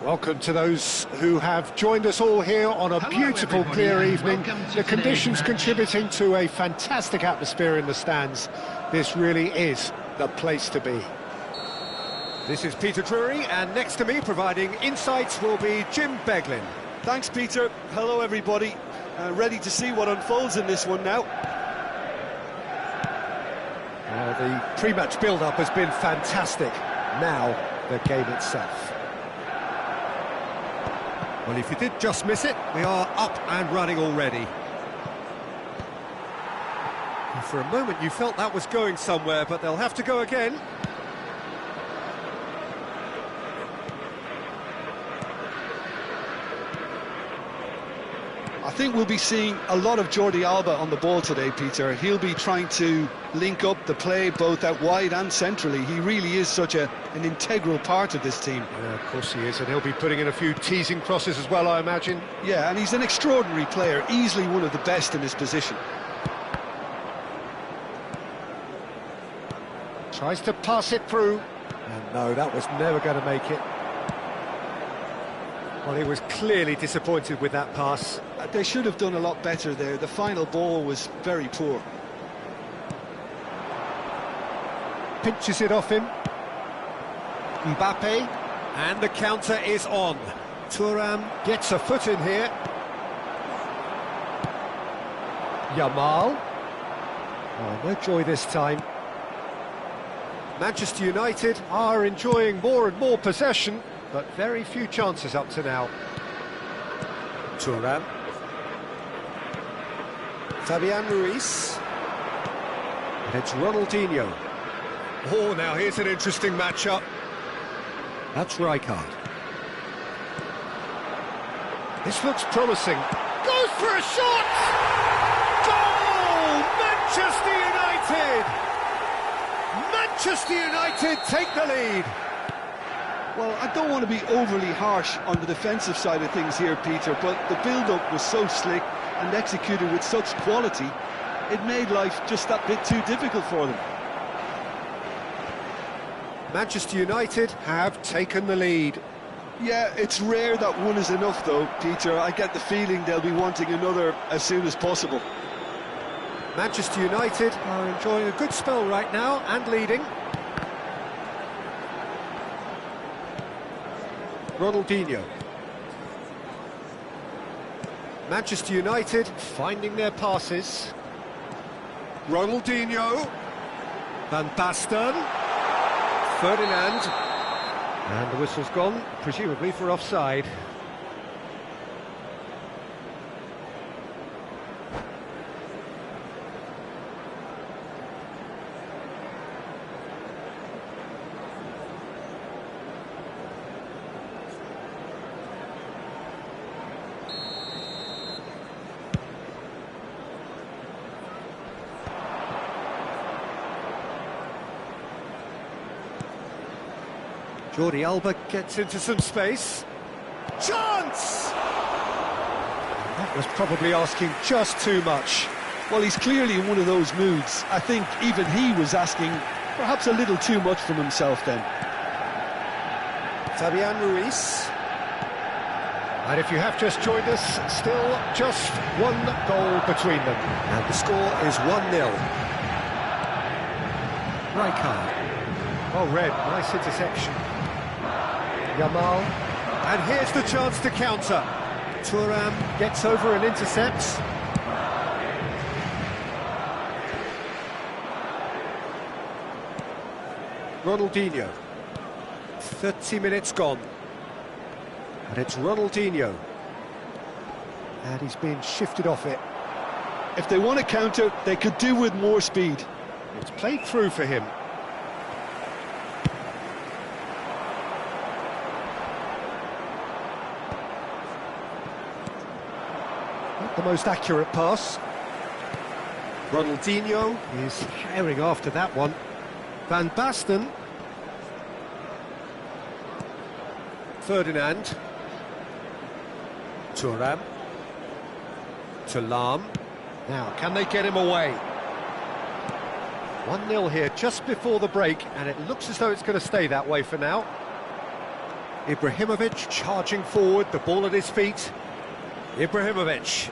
Welcome to those who have joined us all here on a beautiful, clear evening. The conditions contributing to a fantastic atmosphere in the stands. This really is the place to be. This is Peter Drury, and next to me, providing insights, will be Jim Beglin. Thanks, Peter. Hello, everybody. Ready to see what unfolds in this one now. The pre-match build-up has been fantastic. Now, the game itself. Well, if you did just miss it, we are up and running already. And for a moment you felt that was going somewhere, but they'll have to go again. I think we'll be seeing a lot of Jordi Alba on the ball today, Peter. He'll be trying to link up the play both out wide and centrally. He really is such an integral part of this team. Yeah, of course he is, and he'll be putting in a few teasing crosses as well, I imagine. Yeah, and he's an extraordinary player, easily one of the best in his position. Tries to pass it through, and no, that was never going to make it. Well, he was clearly disappointed with that pass. They should have done a lot better there. The final ball was very poor. Pinches it off him. Mbappe. And the counter is on. Thuram gets a foot in here. Yamal. Oh, no joy this time. Manchester United are enjoying more and more possession, but very few chances up to now. Thuram. Fabian Ruiz. And it's Ronaldinho. Oh, now here's an interesting matchup. That's Rijkaard. This looks promising. Goes for a shot! Goal! Manchester United! Manchester United take the lead. Well, I don't want to be overly harsh on the defensive side of things here, Peter, but the build-up was so slick and executed with such quality, it made life just that bit too difficult for them. Manchester United have taken the lead. Yeah, it's rare that one is enough, though, Peter. I get the feeling they'll be wanting another as soon as possible. Manchester United are enjoying a good spell right now and leading. Ronaldinho. Manchester United finding their passes. Ronaldinho. Van Basten. Ferdinand. And the whistle's gone, presumably for offside. Jordi Alba gets into some space. Chance! That was probably asking just too much. Well, he's clearly in one of those moods. I think even he was asking perhaps a little too much from himself then. Fabian Ruiz. And if you have just joined us, still just one goal between them. And the score is 1-0. Rijkaard. Oh, Red, nice interception. Yamal. And here's the chance to counter. Thuram gets over and intercepts. Ronaldinho. 30 minutes gone. And it's Ronaldinho. And he's been shifted off it. If they want to counter, they could do with more speed. It's played through for him. Not the most accurate pass. Ronaldinho is carrying after that one. Van Basten. Ferdinand. Thuram. Thuram. Now, can they get him away? 1-0 here just before the break, and it looks as though it's going to stay that way for now. Ibrahimovic charging forward, the ball at his feet. Ibrahimovic.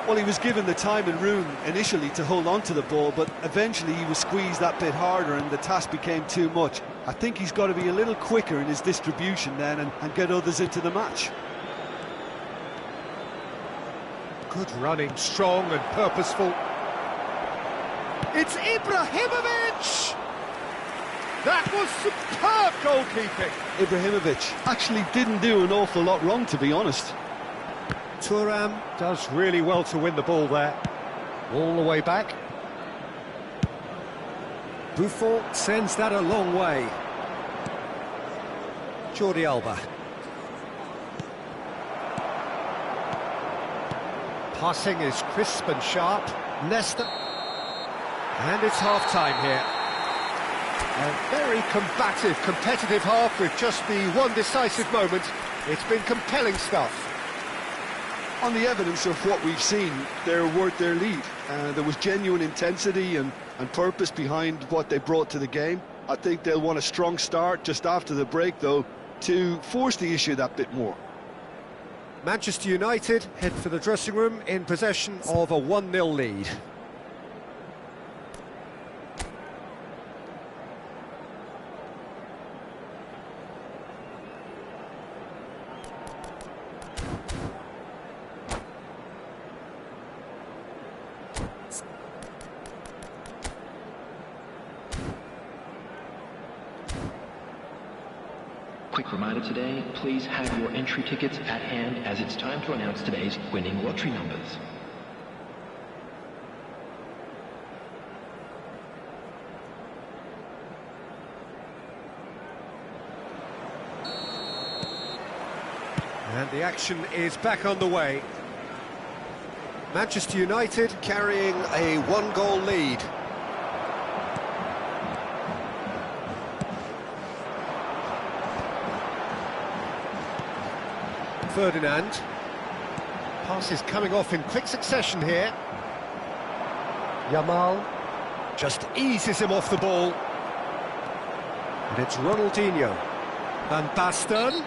Well, he was given the time and room initially to hold on to the ball, but eventually he was squeezed that bit harder and the task became too much. I think he's got to be a little quicker in his distribution then and get others into the match. Good running, strong and purposeful. It's Ibrahimovic! That was superb goalkeeping. Ibrahimovic actually didn't do an awful lot wrong, to be honest. Thuram does really well to win the ball there. All the way back. Buffon sends that a long way. Jordi Alba. Passing is crisp and sharp. Nesta. And it's half-time here. A very combative, competitive half with just the one decisive moment. It's been compelling stuff. On the evidence of what we've seen, they're worth their lead. There was genuine intensity and purpose behind what they brought to the game. I think they'll want a strong start just after the break, though, to force the issue that bit more. Manchester United head for the dressing room in possession of a 1-0 lead. Quick reminder today, please have your entry tickets at hand as it's time to announce today's winning lottery numbers. And the action is back on the way. Manchester United carrying a one-goal lead. Ferdinand. Pass is coming off in quick succession here. Yamal just eases him off the ball. And it's Ronaldinho. Van Basten.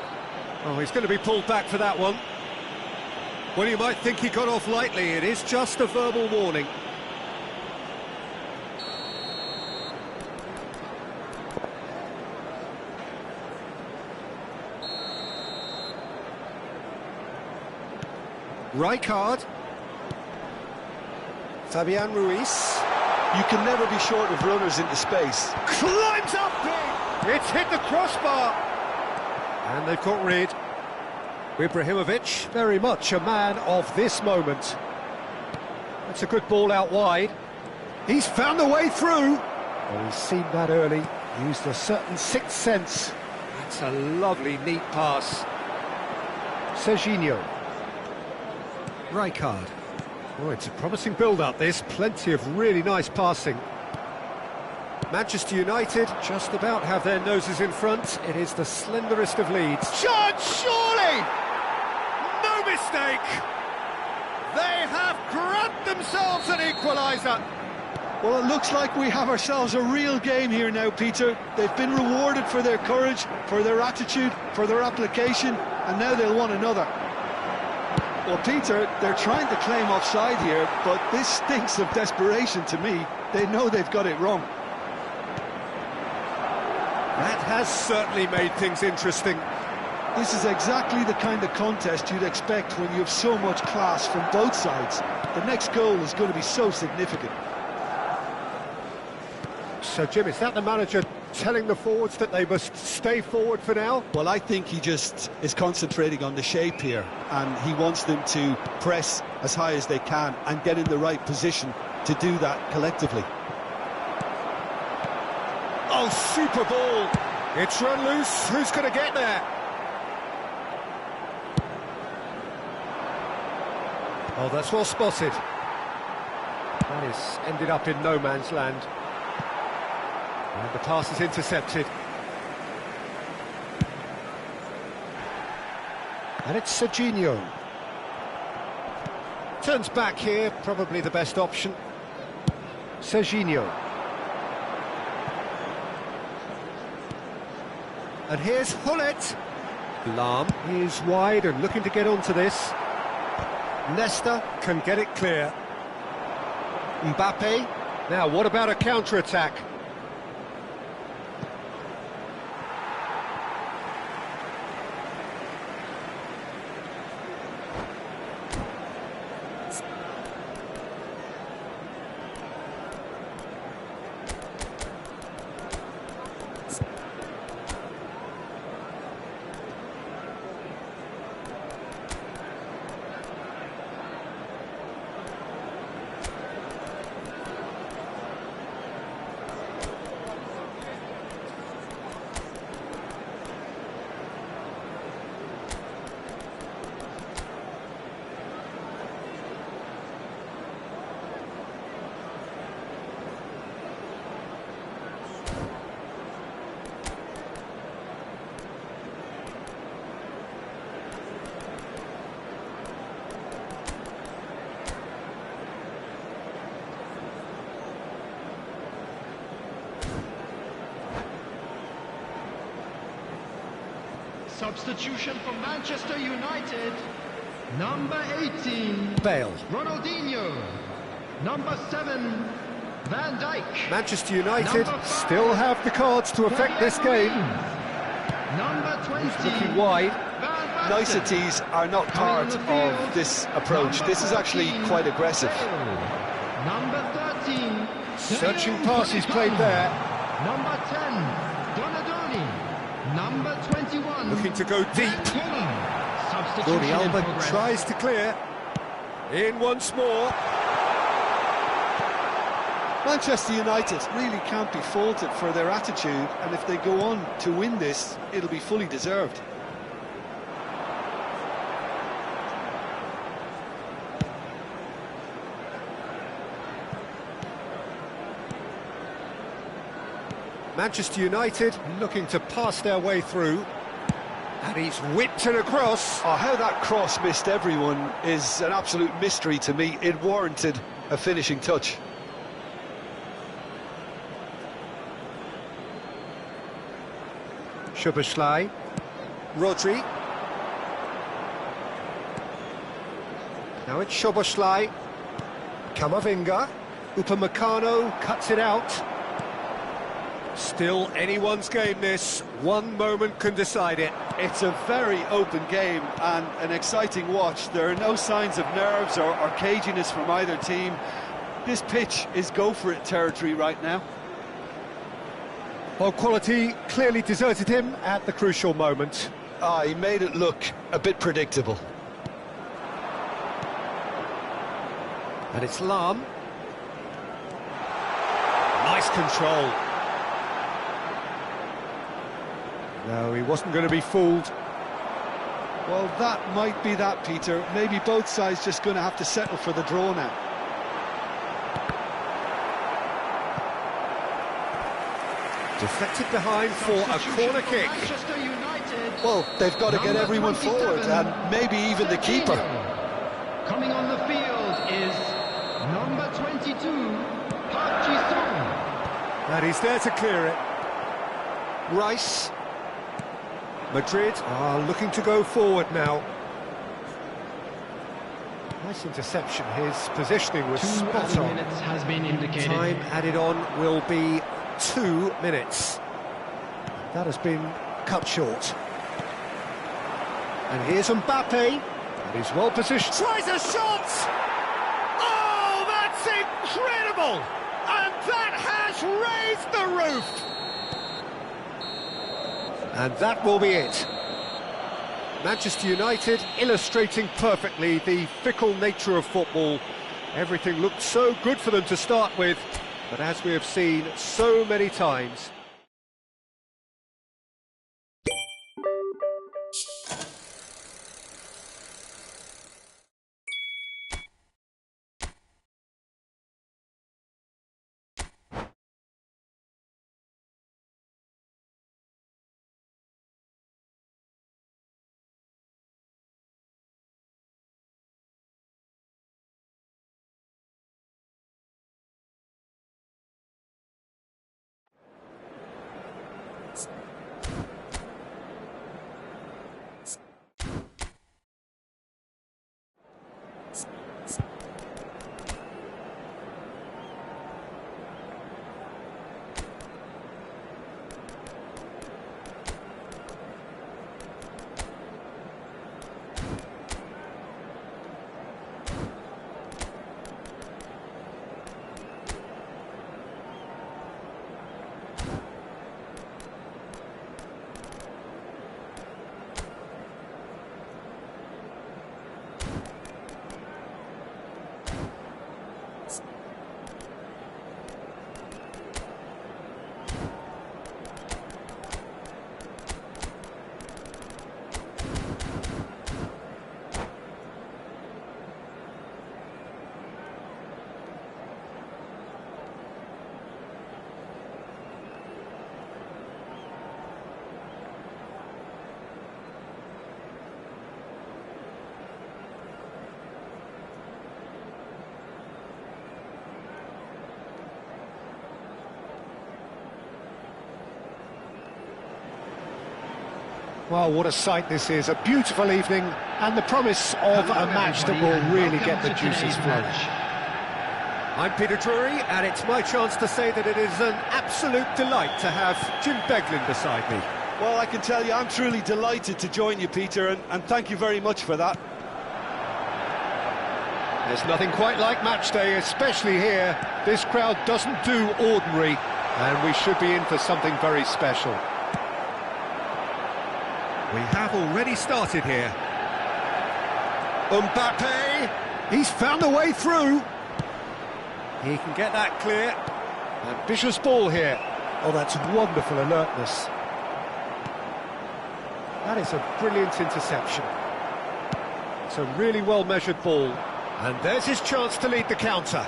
Oh, he's going to be pulled back for that one. Well, you might think he got off lightly. It is just a verbal warning. Rijkaard. Fabian Ruiz. You can never be short of runners into space. Climbs up big! It's hit the crossbar! And they've got rid. Ibrahimovic, very much a man of this moment. That's a good ball out wide. He's found the way through. Oh, he's seen that early. Used a certain sixth sense. That's a lovely, neat pass. Serginho. Rijkaard. Oh, it's a promising build-up, this. Plenty of really nice passing. Manchester United just about have their noses in front. It is the slenderest of leads. Shot, surely! No mistake! They have grabbed themselves an equaliser. Well, it looks like we have ourselves a real game here now, Peter. They've been rewarded for their courage, for their attitude, for their application, and now they'll want another. Well, Peter, they're trying to claim offside here, but this stinks of desperation to me. They know they've got it wrong. That has certainly made things interesting. This is exactly the kind of contest you'd expect when you have so much class from both sides. The next goal is going to be so significant. So, Jim, is that the manager telling the forwards that they must stay forward for now? Well, I think he just is concentrating on the shape here, and he wants them to press as high as they can and get in the right position to do that collectively. Oh, super ball! It's run loose. Who's going to get there? Oh, that's well spotted. That is ended up in no man's land. And the pass is intercepted. And it's Serginho. Turns back here, probably the best option. Serginho. And here's Hullet. Lahm is wide and looking to get onto this. Nesta can get it clear. Mbappe. Now, what about a counter-attack? Substitution for Manchester United. Number 18, Bale. Ronaldinho. Number 7, Van Dijk. Manchester United still have the cards to affect this game. Number 20, Looking wide. Van Basten. Niceties are not part of this approach. This is actually quite aggressive. Number 13, Searching passes played there. Number 10, Donadoni. Number 21, Looking to go deep. Substitution Jordi in Alba progress. tries to clear. In once more. Manchester United really can't be faulted for their attitude, and if they go on to win this, it'll be fully deserved. Manchester United looking to pass their way through. And he's whipped it across. Oh, how that cross missed everyone is an absolute mystery to me. It warranted a finishing touch. Szoboszlai. Rodri. Now it's Szoboszlai. Camavinga. Upamecano cuts it out. Still anyone's game this. One moment can decide it. It's a very open game and an exciting watch. There are no signs of nerves or caginess from either team. This pitch is go-for-it territory right now. Well, quality clearly deserted him at the crucial moment. He made it look a bit predictable. And it's Lahm. Nice control. No, he wasn't going to be fooled. Well, that might be that, Peter. Maybe both sides just going to have to settle for the draw now. Deflected behind for a corner kick. Manchester United. Well, they've got to get Number everyone 27, forward, and maybe even the keeper. Coming on the field is number 22, Park Ji-sung. And he's there to clear it. Rice. Madrid are looking to go forward now. Nice interception. His positioning was 2 spot added on. minutes has been indicated. Time added on will be 2 minutes. That has been cut short. And here's Mbappe. And he's well positioned. Tries a shot! Oh, that's incredible! And that has raised the roof! And that will be it. Manchester United illustrating perfectly the fickle nature of football. Everything looked so good for them to start with, but as we have seen so many times... Well, what a sight this is, a beautiful evening, and the promise of a match that will really get the juices flowing. I'm Peter Drury, and it's my chance to say that it is an absolute delight to have Jim Beglin beside me. Well, I can tell you, I'm truly delighted to join you, Peter, and thank you very much for that. There's nothing quite like match day, especially here. This crowd doesn't do ordinary, and we should be in for something very special. We have already started here. Mbappe, he's found a way through. He can get that clear. Ambitious ball here. Oh, that's wonderful alertness. That is a brilliant interception. It's a really well-measured ball. And there's his chance to lead the counter.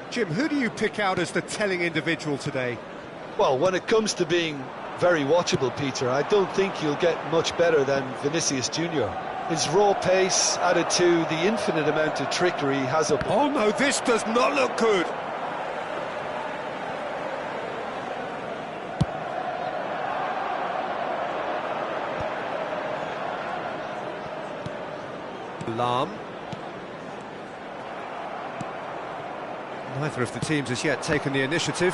Jim, who do you pick out as the telling individual today? Well, when it comes to being very watchable, Peter, I don't think you'll get much better than Vinicius Junior. His raw pace added to the infinite amount of trickery he has up. Oh no, this does not look good. Lam. Neither of the teams has yet taken the initiative.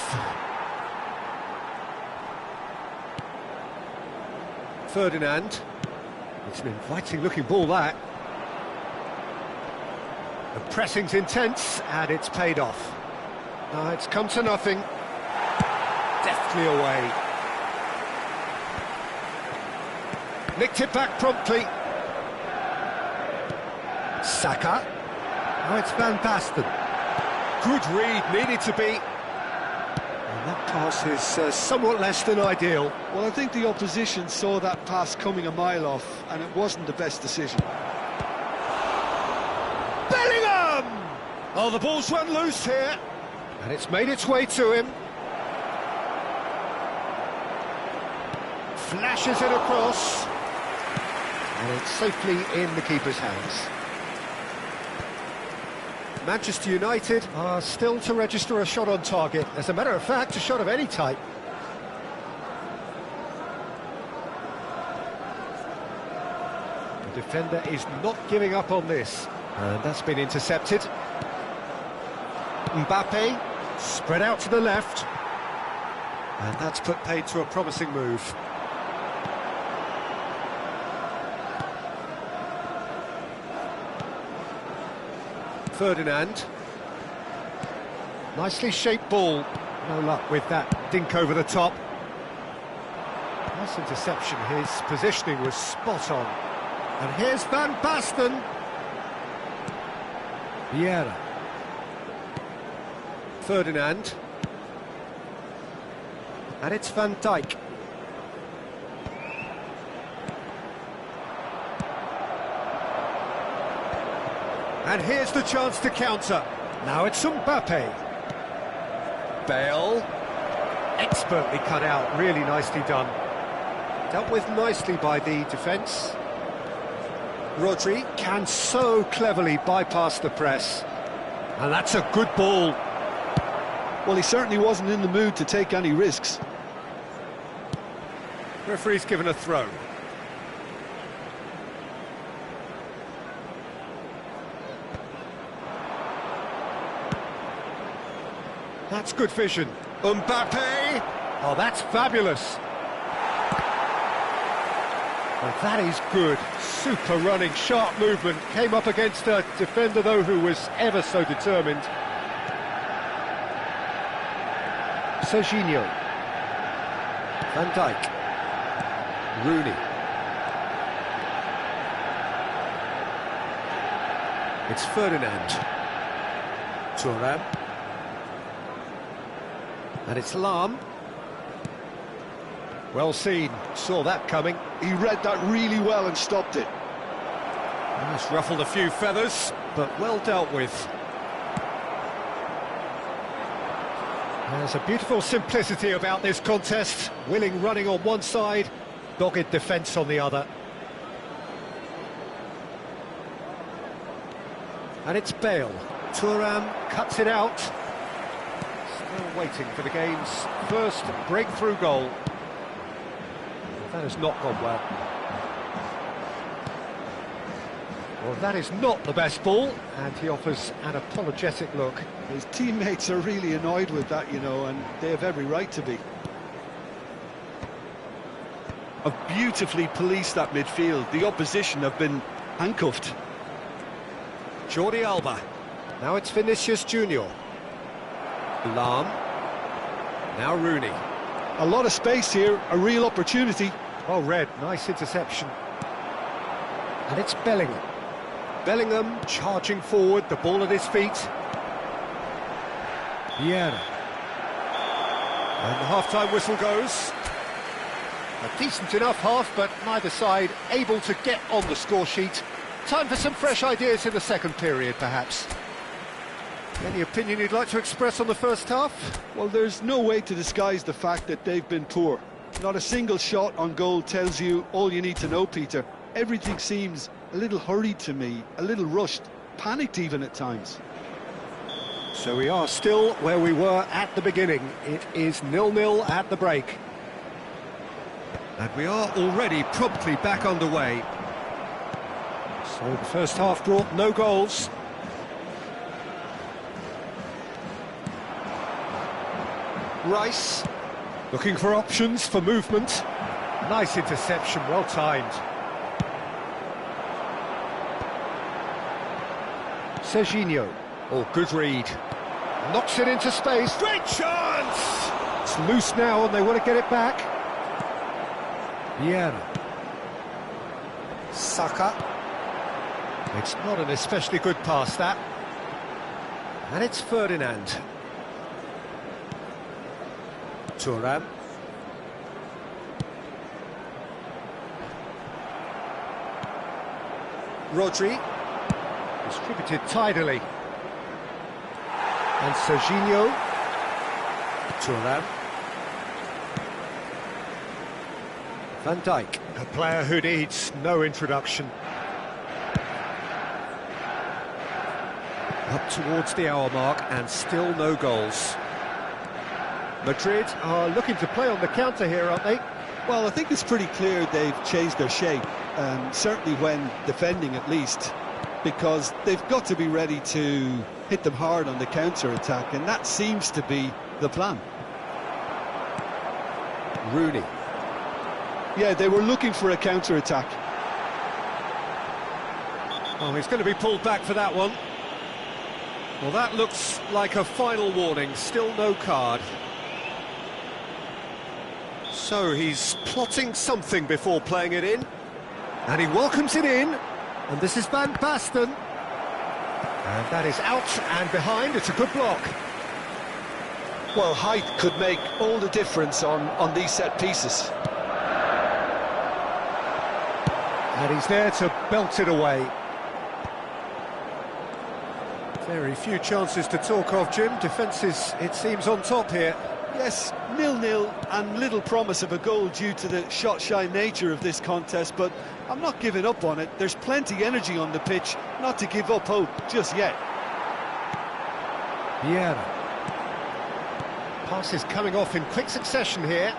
Ferdinand. It's an inviting-looking ball, that. The pressing's intense, and it's paid off. No, it's come to nothing. Deftly away. Nicked it back promptly. Saka. Oh, it's Van Basten. Good read, needed to be. And that pass is somewhat less than ideal. Well, I think the opposition saw that pass coming a mile off, and it wasn't the best decision. Bellingham! Oh, the ball's run loose here. And it's made its way to him. Flashes it across. And it's safely in the keeper's hands. Manchester United are still to register a shot on target. As a matter of fact, a shot of any type. The defender is not giving up on this. And that's been intercepted. Mbappe, spread out to the left. And that's put paid to a promising move. Ferdinand. Nicely shaped ball. No luck with that dink over the top. Nice interception. His positioning was spot on. And here's Van Basten. Vieira. Ferdinand. And it's Van Dijk. And here's the chance to counter. Now it's Mbappe. Bale. Expertly cut out, really nicely done. Dealt with nicely by the defence. Rodri can so cleverly bypass the press. And that's a good ball. Well, he certainly wasn't in the mood to take any risks. Referee's given a throw. That's good vision. Mbappe! Oh, that's fabulous. Well, that is good. Super running, sharp movement. Came up against a defender, though, who was ever so determined. Serginho. Van Dijk. Rooney. It's Ferdinand. Thuram. And it's Lahm. Well seen, saw that coming. He read that really well and stopped it. It's ruffled a few feathers, but well dealt with. There's a beautiful simplicity about this contest. Willing running on one side, dogged defence on the other. And it's Bale. Thuram cuts it out. Still waiting for the game's first breakthrough goal. That has not gone well. Well, that is not the best ball, and he offers an apologetic look. His teammates are really annoyed with that, you know, and they have every right to be. Have beautifully policed that midfield. The opposition have been handcuffed. Jordi Alba. Now it's Vinicius Junior. Lahm. Now Rooney. A lot of space here, a real opportunity. Well read, nice interception. And it's Bellingham. Bellingham charging forward, the ball at his feet. Vieira. And the half-time whistle goes. A decent enough half, but neither side able to get on the score sheet. Time for some fresh ideas in the second period, perhaps. Any opinion you'd like to express on the first half? Well, there's no way to disguise the fact that they've been poor. Not a single shot on goal tells you all you need to know, Peter. Everything seems a little hurried to me, a little rushed, panicked even at times. So we are still where we were at the beginning. It is 0-0 at the break. And we are already promptly back underway. So the first half brought no goals. Rice, looking for options for movement. Nice interception, well timed. Serginho, oh, good read. Knocks it into space, great chance! It's loose now and they want to get it back. Vieira. Saka. It's not an especially good pass, that. And it's Ferdinand. Thuram. Rodri. Distributed tidily. And Serginho. Thuram. Van Dijk, a player who needs no introduction. Up towards the hour mark and still no goals. Madrid are looking to play on the counter here, aren't they? Well, I think it's pretty clear they've changed their shape, certainly when defending at least, because they've got to be ready to hit them hard on the counter-attack, and that seems to be the plan. Rooney. Yeah, they were looking for a counter-attack. Oh, he's going to be pulled back for that one. Well, that looks like a final warning, still no card. So he's plotting something before playing it in. And he welcomes it in. And this is Van Basten. And that is out and behind. It's a good block. Well, height could make all the difference on these set pieces. And he's there to belt it away. Very few chances to talk of, Jim. Defence is, it seems, on top here. Yes, 0-0 and little promise of a goal due to the shot-shy nature of this contest, but I'm not giving up on it. There's plenty energy on the pitch, not to give up hope just yet. Vieira. Passes coming off in quick succession here.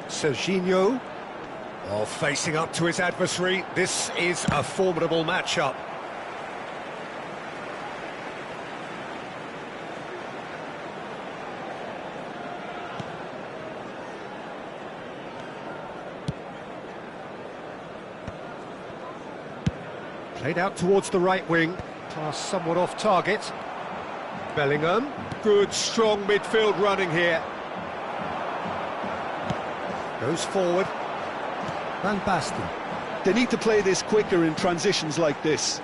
Serginho. Oh, facing up to his adversary. This is a formidable matchup. Played out towards the right wing. Pass somewhat off target. Bellingham. Good, strong midfield running here. Goes forward. Van Basten. They need to play this quicker in transitions like this.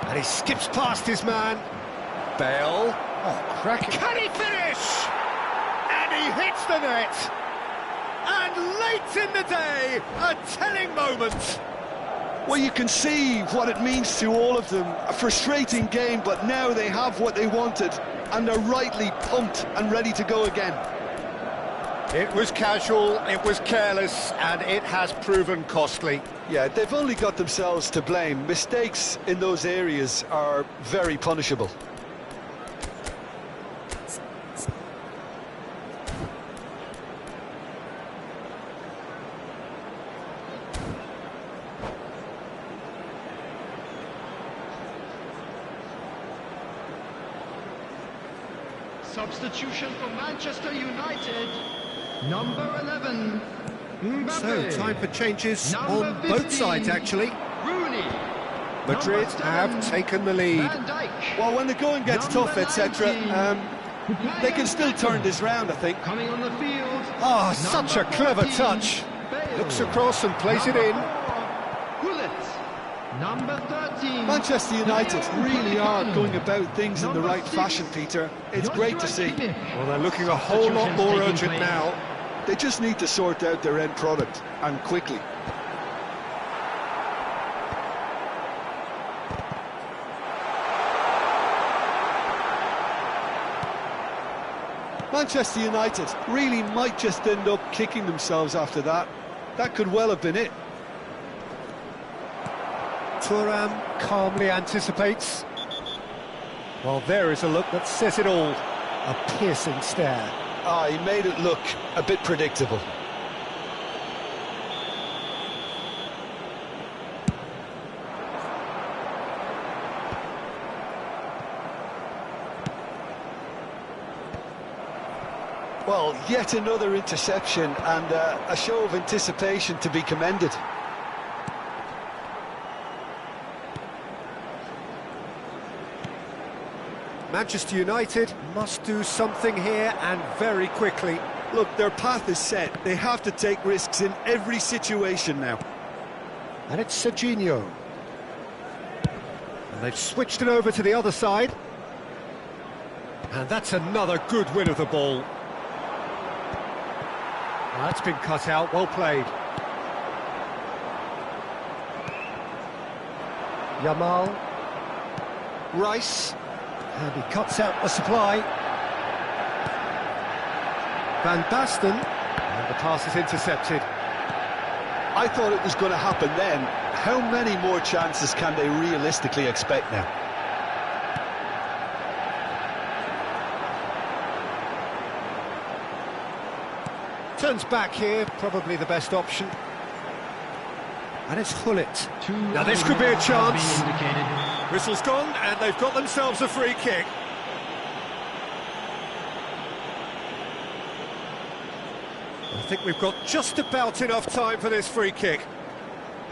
And he skips past his man. Bale. Oh, cracking. Can he finish? And he hits the net. And late in the day, a telling moment. Well, you can see what it means to all of them. A frustrating game, but now they have what they wanted. And they're rightly pumped and ready to go again. It was casual, it was careless, and it has proven costly. Yeah, they've only got themselves to blame. Mistakes in those areas are very punishable. Substitution for Manchester United. Number 11, Mbappe. So, time for changes Number on both 15, sides, actually. Rooney. Madrid Number 7, have taken the lead. Van Dijk. Well, when the going gets Number tough, etc., 19, they can still turn this round, I think. Coming on the field. Oh, such a Number clever 14, touch. Bale. Looks across and plays it in. Number 13. Manchester United really are going about things in the right fashion, Peter. It's great to see. Well, they're looking a whole lot more urgent now. They just need to sort out their end product, and quickly. Manchester United really might just end up kicking themselves after that. That could well have been it. Thuram calmly anticipates. Well, there is a look that says it all. A piercing stare. Ah, he made it look a bit predictable. Well, yet another interception and a show of anticipation to be commended. Manchester United must do something here, and very quickly. Look, their path is set. They have to take risks in every situation now. And it's Serginho. And they've switched it over to the other side. And that's another good win of the ball. Well, that's been cut out, well played. Yamal. Rice. And he cuts out the supply. Van Basten. And the pass is intercepted. I thought it was going to happen then. How many more chances can they realistically expect now? Turns back here, probably the best option. And it's Hullet. Now this could be a chance. Whistle's gone, and they've got themselves a free kick. I think we've got just about enough time for this free kick.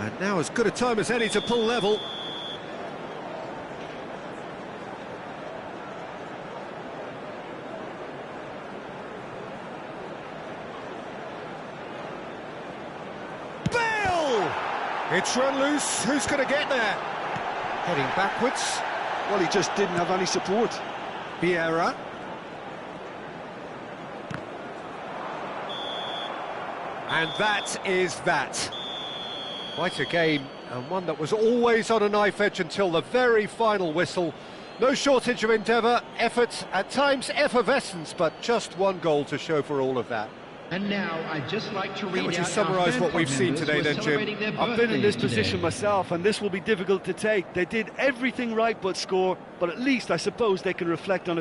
And now as good a time as any to pull level. Bale! It's run loose. Who's going to get there? Heading backwards. Well, he just didn't have any support. Vieira. And that is that. Quite a game, and one that was always on a knife edge until the very final whistle. No shortage of endeavour, effort, at times effervescence, but just one goal to show for all of that. And now I'd just like to read Would you out summarise our what we've seen members today who are then, Jim? celebrating their I've been in this birthdays today. position myself, and this will be difficult to take. They did everything right but score, but at least I suppose they can reflect on it.